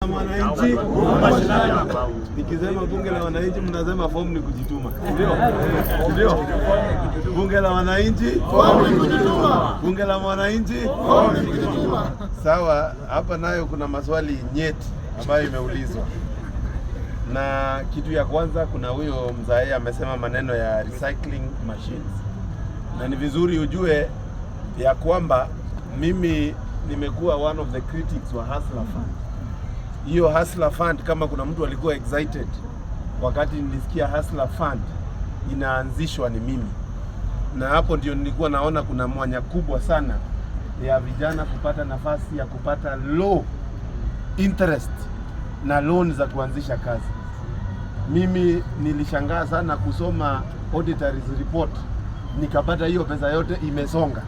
Mwananchi, nikisema bunge la wananchi mnasema fomu ni kujituma. Ndio. Bunge la wananchi, fomu ni kujituma. Bunge la mwananchi, fomu ni kujituma. Sawa, hapa nayo kuna maswali nyeti ambayo imeulizwa. Na kitu ya kwanza, kuna huyo mzae amesema maneno ya recycling machines. Na ni vizuri ujue ya kwamba mimi nimekuwa one of the critics wa Hustler Fund. Hiyo Hustler Fund, kama kuna mtu alikuwa excited wakati nilisikia Hustler Fund inaanzishwa ni mimi. Na hapo ndio nilikuwa naona kuna mwanya kubwa sana ya vijana kupata nafasi ya kupata low interest na loan za kuanzisha kazi. Mimi nilishangaa sana kusoma auditor's report, nikapata hiyo pesa yote imesonga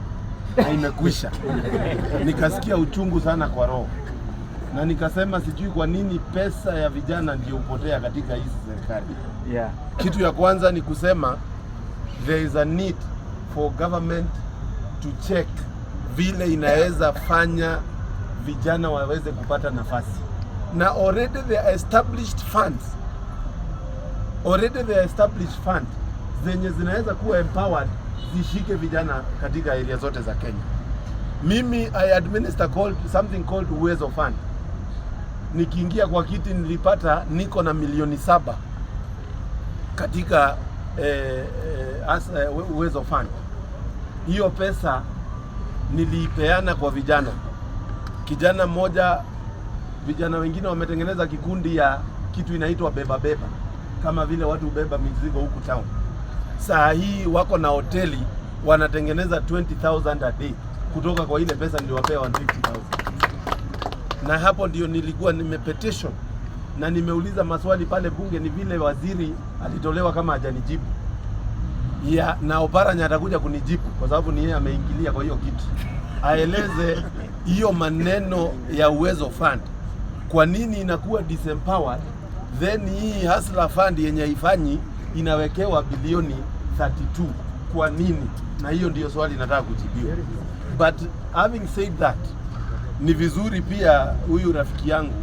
na imekwisha. Nikasikia uchungu sana kwa roho. Na nikasema sijui kwa nini pesa ya vijana ndio upotea katika hizi serikali. Yeah. Kitu ya kwanza ni kusema there is a need for government to check vile inaweza fanya vijana waweze kupata nafasi. Na already there are established funds zenye zinaweza kuwa empowered zishike vijana katika area zote za Kenya. Mimi I administer something called Uwezo Fund. Nikiingia kwa kiti nilipata niko na milioni 7 katika Uwezo Fund. Hiyo pesa niliipeana kwa vijana. Kijana mmoja, vijana wengine wametengeneza kikundi ya kitu inaitwa beba, kama vile watu beba mizigo huku town. Saa hii wako na hoteli wanatengeneza 20,000 a day kutoka kwa ile pesa niliwapea 150,000. Na hapo ndio nilikuwa nimepetition na nimeuliza maswali pale bunge, ni vile waziri alitolewa kama hajanijibu. Na Oparanya atakuja kunijibu kwa sababu ni yeye ameingilia kwa hiyo kitu. Aeleze hiyo maneno ya Uwezo Fund. Kwa nini inakuwa disempowered? Then hii Hustler Fund yenye haifanyi inawekewa bilioni 32. Kwa nini? Na hiyo ndiyo swali nataka kujibiwa. But having said that, ni vizuri pia huyu rafiki yangu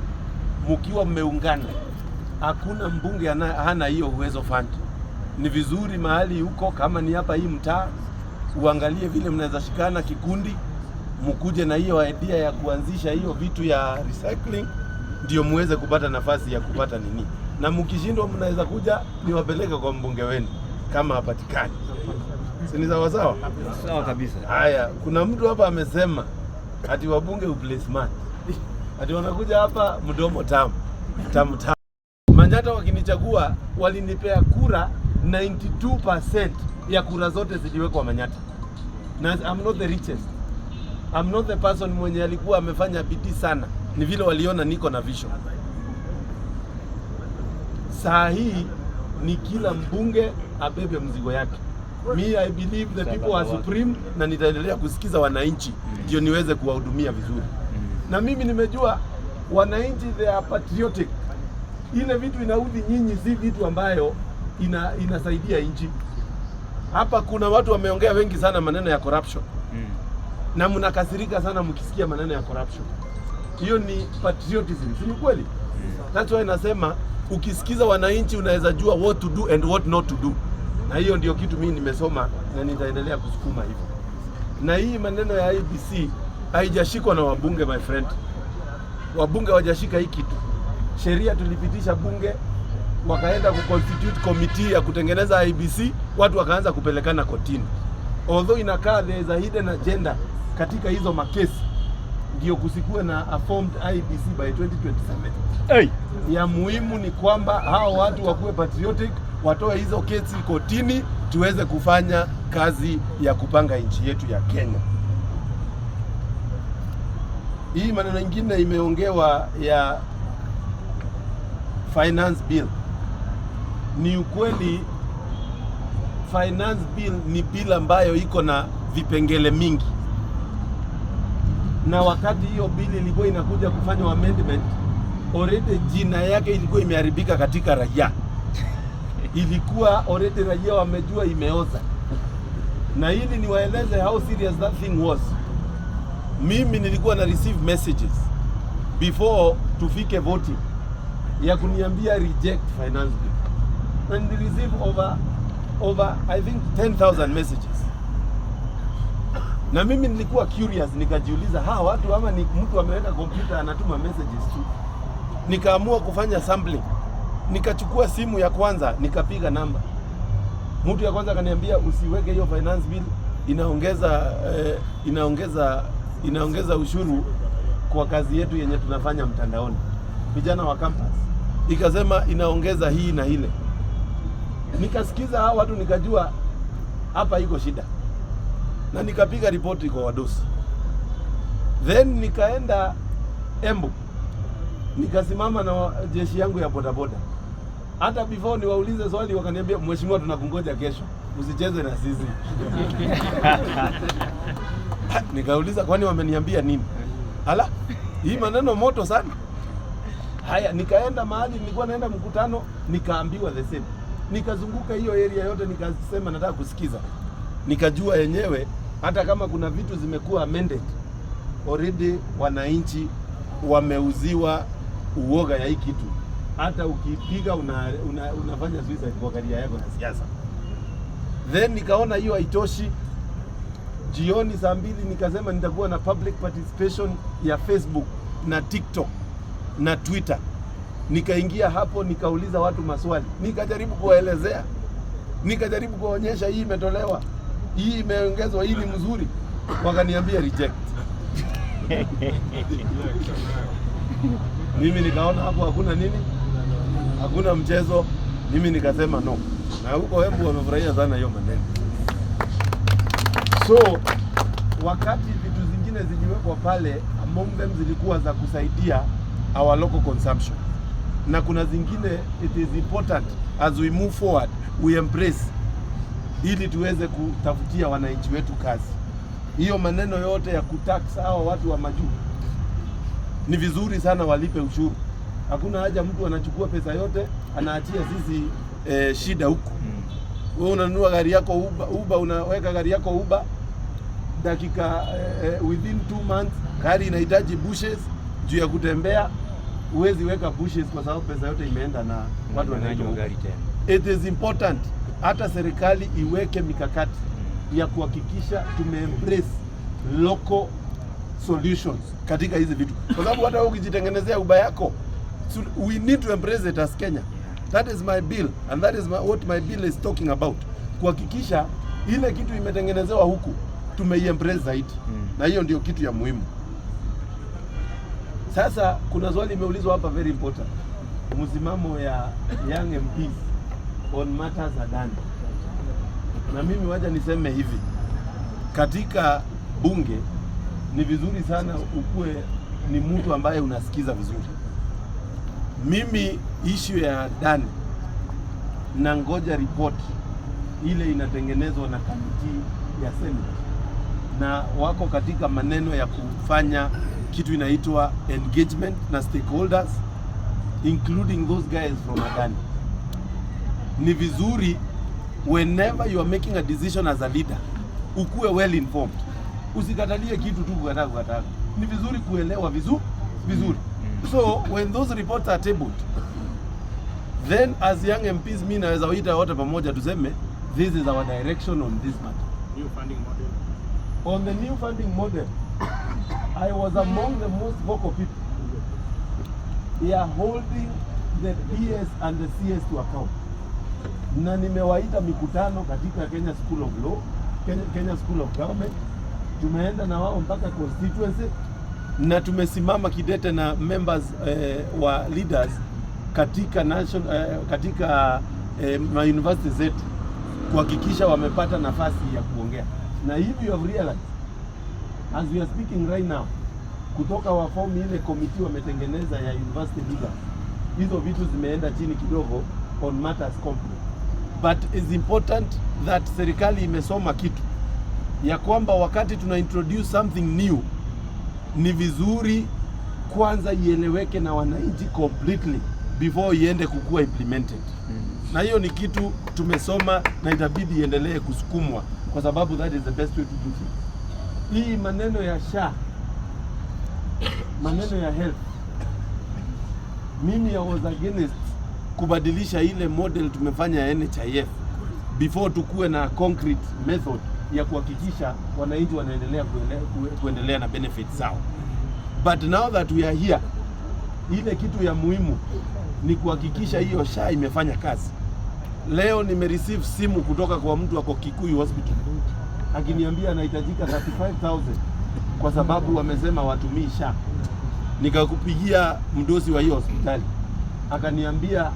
mkiwa mmeungana, hakuna mbunge hana hiyo Uwezo Fund. Ni vizuri mahali huko, kama ni hapa hii mtaa, uangalie vile mnaweza shikana kikundi, mkuje na hiyo idea ya kuanzisha hiyo vitu ya recycling, ndio muweze kupata nafasi ya kupata nini. Na mkishindwa mnaweza kuja niwapeleke kwa mbunge wenu kama hapatikani. Si sawa sawa? Sawa kabisa. Haya, kuna mtu hapa amesema ati wabunge uplay smart. Ati wanakuja hapa mdomo tamu. Manyata wakinichagua walinipea kura 92% ya kura zote ziliwekwa Manyata. Na I'm not the richest. I'm not the person mwenye alikuwa amefanya bidii sana. Ni vile waliona niko na vision. Saa hii ni kila mbunge abebe mzigo yake. Me, I believe the people are supreme, na nitaendelea kusikiza wananchi ndio niweze kuwahudumia vizuri. Na mimi nimejua wananchi they are patriotic. Ile vitu inaudhi nyinyi si vitu ambayo inasaidia nchi. Hapa kuna watu wameongea wengi sana maneno ya corruption. Na mnakasirika sana mkisikia maneno ya corruption. Hiyo ni patriotism, si kweli? That's why nasema ukisikiza wananchi unaweza jua what to do and what not to do. Na hiyo ndio kitu mimi nimesoma na nitaendelea kusukuma hivyo. Na hii maneno ya IBC haijashikwa na wabunge, my friend. Wabunge hawajashika hii kitu. Sheria tulipitisha bunge, wakaenda kuconstitute committee ya kutengeneza IBC, watu wakaanza kupelekana kotini. Although inakaa there is a hidden agenda katika hizo makesi, ndio kusikue na a formed IBC by 2027. Hey. Ya muhimu ni kwamba hao watu wakuwe patriotic, watoe hizo kesi kotini, tuweze kufanya kazi ya kupanga nchi yetu ya Kenya. Hii maneno mengine imeongewa ya finance bill. Ni ukweli finance bill ni bill ambayo iko na vipengele mingi. Na wakati hiyo bill ilikuwa inakuja kufanywa amendment, already jina yake ilikuwa imeharibika katika raia. Ilikuwa already raia wamejua imeoza. Na hili niwaeleze how serious that thing was. Mimi nilikuwa na receive messages before tufike voting ya kuniambia reject finance bill, and we receive over I think 10,000 messages. Na mimi nilikuwa curious, nikajiuliza watu ama ni mtu ameweka kompyuta anatuma messages tu. Nikaamua kufanya sampling. Nikachukua simu ya kwanza, nikapiga namba. Mtu ya kwanza akaniambia usiweke hiyo finance bill, inaongeza ushuru kwa kazi yetu yenye tunafanya mtandaoni. Vijana wa campus. Ikasema inaongeza hii na ile. Nikasikiza watu, nikajua hapa iko shida. Na nikapiga ripoti kwa wadosi. Then nikaenda Embu. Nikasimama na jeshi yangu ya bodaboda. Hata before niwaulize swali wakaniambia, mheshimiwa, tunakungoja kesho, usicheze na sisi. Nikauliza, kwani wameniambia nini? Hala, hii maneno moto sana. Haya, nikaenda mahali nilikuwa naenda mkutano, nikaambiwa the same. Nikazunguka hiyo area yote, nikasema nataka kusikiza. Nikajua yenyewe hata kama kuna vitu zimekuwa amended, already wananchi wameuziwa uoga ya hii kitu. Hata ukipiga unafanya suicide kwa career yako na siasa. Then nikaona hiyo haitoshi. Jioni saa 2 nikasema nitakuwa na public participation ya Facebook na TikTok na Twitter. Nikaingia hapo, nikauliza watu maswali, nikajaribu kuwaelezea, nikajaribu kuonyesha hii imetolewa, hii imeongezwa, hii ni mzuri. Wakaniambia reject. Mimi nikaona hapo hakuna nini, hakuna mchezo. Mimi nikasema no. Na huko Embu wamefurahia sana hiyo maneno. So wakati vitu zingine ziliwekwa pale, among them zilikuwa za kusaidia our local consumption. Na kuna zingine it is important as we move forward we embrace, ili tuweze kutafutia wananchi wetu kazi. Hiyo maneno yote ya kutax hawa watu wa majuu, ni vizuri sana walipe ushuru. Hakuna haja mtu anachukua pesa yote anaachia sisi shida huko. Wewe unanunua gari yako Uber, unaweka gari yako Uber, dakika within 2 months gari inahitaji bushes juu ya kutembea. Huwezi weka bushes kwa sababu pesa yote imeenda na watu wananunua gari tena. It is important hata serikali iweke mikakati ya kuhakikisha tumeembrace local solutions katika hizi vitu, kwa sababu hata ukijitengenezea Uber yako, so we need to embrace it as Kenya. That is my bill and that is what my bill is talking about, kuhakikisha ile kitu imetengenezewa huku tumeiembrace zaidi. Na hiyo ndio kitu ya muhimu. Sasa kuna swali imeulizwa hapa very important, msimamo ya young MPs on matters adani. Na mimi wacha niseme hivi, katika bunge ni vizuri sana ukue ni mtu ambaye unasikiza vizuri. Mimi issue ya adani na ngoja report ile inatengenezwa na kamiti ya Senate, na wako katika maneno ya kufanya kitu inaitwa engagement na stakeholders including those guys from adani. Ni vizuri whenever you are making a decision as a leader, ukue well informed. Usikatalie kitu tu kukataa. Ni vizuri kuelewa vizuri. So when those reports are tabled, then as young MPs mimi naweza waita wote pamoja tuseme this is our direction on this matter. New funding model. On the new funding model, I was among the most vocal people. We are holding the PS and the CS to account. Na nimewaita mikutano katika Kenya School of Law, Kenya School of Government. Tumeenda na wao mpaka constituency, na tumesimama kidete na members wa leaders katika katika university zetu kuhakikisha wamepata nafasi ya kuongea. Na hivi you have realized as we are speaking right now, kutoka waform ile committee wametengeneza ya university leaders, hizo vitu zimeenda chini kidogo on matters complex. But it's important that serikali imesoma kitu ya kwamba wakati tuna introduce something new, ni vizuri kwanza ieleweke na wananchi completely before iende kukua implemented. Na hiyo ni kitu tumesoma na itabidi iendelee kusukumwa, kwa sababu that is the best way to do things. Hii maneno ya SHA, maneno ya health, mimi I was against kubadilisha ile model tumefanya ya NHIF before tukue na concrete method ya kuhakikisha wananchi wanaendelea kuendelea na benefits zao. But now that we are here, ile kitu ya muhimu ni kuhakikisha hiyo SHA imefanya kazi. Leo nimereceive simu kutoka kwa mtu wako Kikuyu Hospital akiniambia anahitajika 35,000 kwa sababu wamesema watumii SHA. Nikakupigia mdosi wa hiyo hospitali akaniambia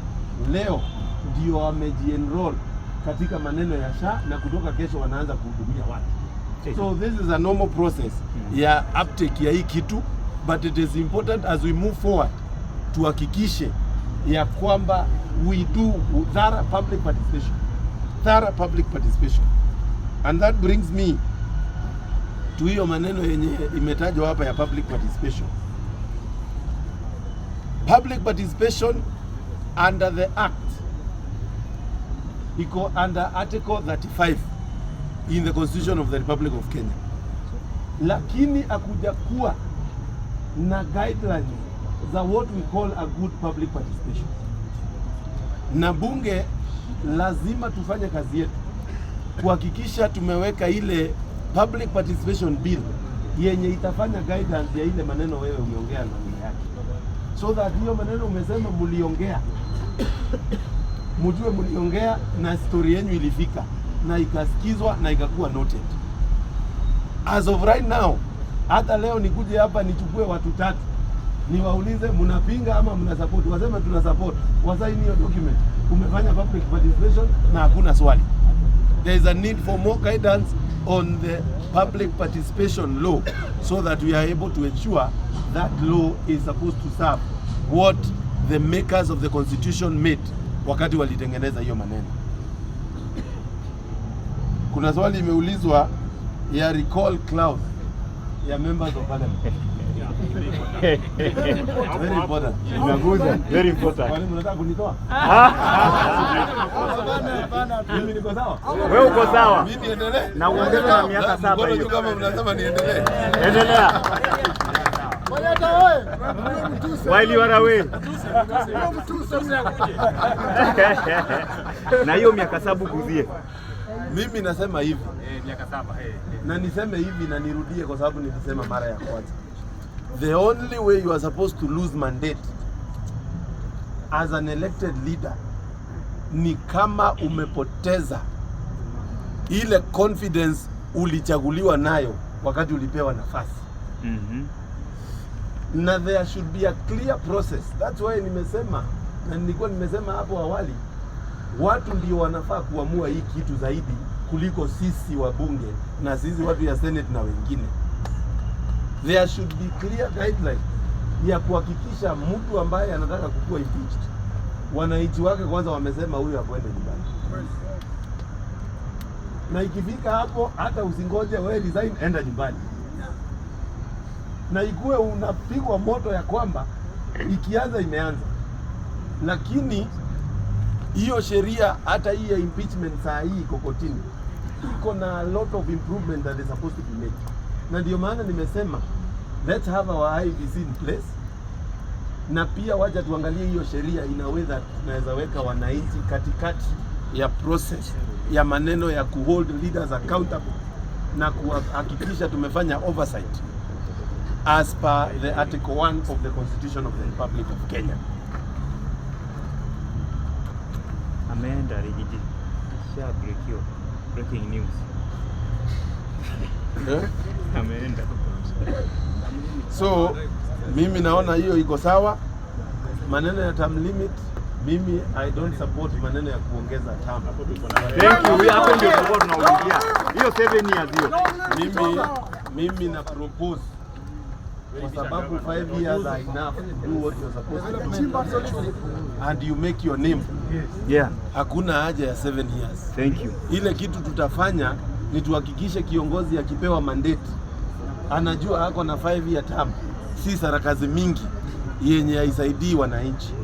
leo ndio wamejienroll katika maneno ya SHA na kutoka kesho wanaanza kuhudumia watu. So this is a normal process ya uptake ya hii kitu, but it is important as we move forward tuhakikishe ya kwamba we do thorough public participation. And that brings me to hiyo maneno yenye imetajwa hapa ya public participation. Public participation under the act iko under article 35 in the Constitution of the Republic of Kenya, lakini akuja kuwa na guidelines za what we call a good public participation. Na bunge lazima tufanye kazi yetu kuhakikisha tumeweka ile public participation bill yenye itafanya guidance ya ile maneno wewe umeongea na yake, so that hiyo maneno umesema muliongea mjue muliongea na story yenu ilifika na ikasikizwa na ikakuwa noted. As of right now, hata leo nikuje hapa nichukue watu 3 niwaulize mnapinga ama mna support, waseme tuna support, wasaini hiyo document, umefanya public participation na hakuna swali. There is a need for more guidance on the public participation law so that we are able to ensure that law is supposed to serve what the makers of the constitution made wakati walitengeneza hiyo maneno. Kuna swali imeulizwa ya recall clause ya members of parliament. Very important. Very important. Kwani mnataka kunitoa? Mimi niko sawa? Wewe uko sawa? Mimi niendelee? Na uongeze na miaka 7 hiyo. Kama mnasema niendelee. Endelea. While you are away. Na hiyo miaka 7 kuzie. Mimi nasema hivi. Miaka 7. Na niseme hivi na nirudie kwa sababu nilisema mara ya kwanza. The only way you are supposed to lose mandate as an elected leader ni kama umepoteza ile confidence ulichaguliwa nayo wakati ulipewa nafasi. Na there should be a clear process. That's why nimesema, na nilikuwa nimesema hapo awali, watu ndio wanafaa kuamua hii kitu zaidi kuliko sisi wabunge na sisi watu ya Senate na wengine. There should be clear guidelines ya kuhakikisha mtu ambaye anataka kukua impeached, wananchi wake kwanza wamesema huyu hakwende nyumbani. Na ikifika hapo hata usingoje wewe resign, enda nyumbani. Na ikuwe unapigwa moto ya kwamba ikianza imeanza. Lakini hiyo sheria hata hii ya impeachment saa hii iko kotini, iko na a lot of improvement that is supposed to be made. Na ndio maana nimesema let's have our IBC in place, na pia wacha tuangalie hiyo sheria inaweza tunaweza weka wananchi katikati ya process ya maneno ya kuhold leaders accountable na kuhakikisha tumefanya oversight as per the article 1 of the Constitution of the Republic of Kenya. Ameenda Rigathi. Breaking news. Ameenda. So mimi naona hiyo iko sawa. Maneno ya term limit, mimi I don't support maneno ya kuongeza term. Thank you. Hapo ndio tulikuwa tunaongea. Hiyo 7 years hiyo. Mimi na propose kwa sababu 5 years are enough to do what you're supposed to do and you make your name. Yeah. Hakuna haja ya 7 years. Thank you. Ile kitu tutafanya ni tuhakikishe kiongozi akipewa mandate anajua ako na 5 year term, si sarakazi mingi yenye haisaidii wananchi.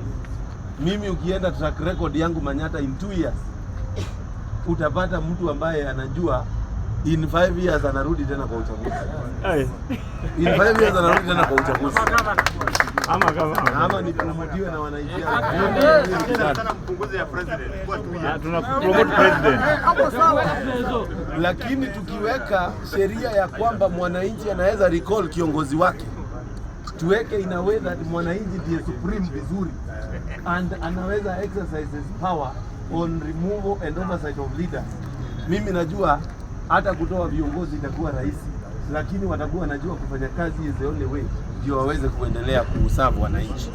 Mimi ukienda track record yangu Manyata in 2 years utapata mtu ambaye anajua in 5 years anarudi tena kwa uchaguzi. In 5 years anarudi tena kwa uchaguzi. ama nipromotiwe na wananchi. Sana mpunguze ya president kwa 2 years. Tuna promote president. Lakini tukiweka sheria ya kwamba mwananchi anaweza recall kiongozi wake, tuweke in a way that mwananchi ndiye supreme vizuri and anaweza exercise his power on removal and oversight of leaders. Mimi najua hata kutoa viongozi itakuwa rahisi, lakini watakuwa wanajua kufanya kazi is the only way ndio waweze kuendelea kuusavu wananchi.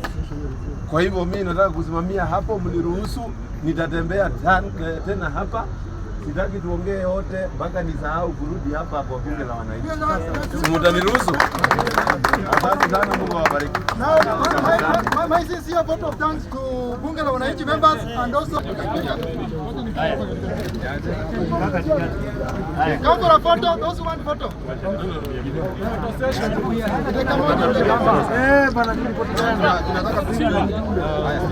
Kwa hivyo mimi nataka kusimamia hapo, mniruhusu nitatembea tena hapa. Sitaki tuongee wote mpaka nisahau kurudi hapa kwa bunge la wananchi. Si mtaniruhusu? Asante sana, Mungu awabariki. My sincere vote of thanks to bunge la wananchi members and also come for a photo, those who want photo. Come on.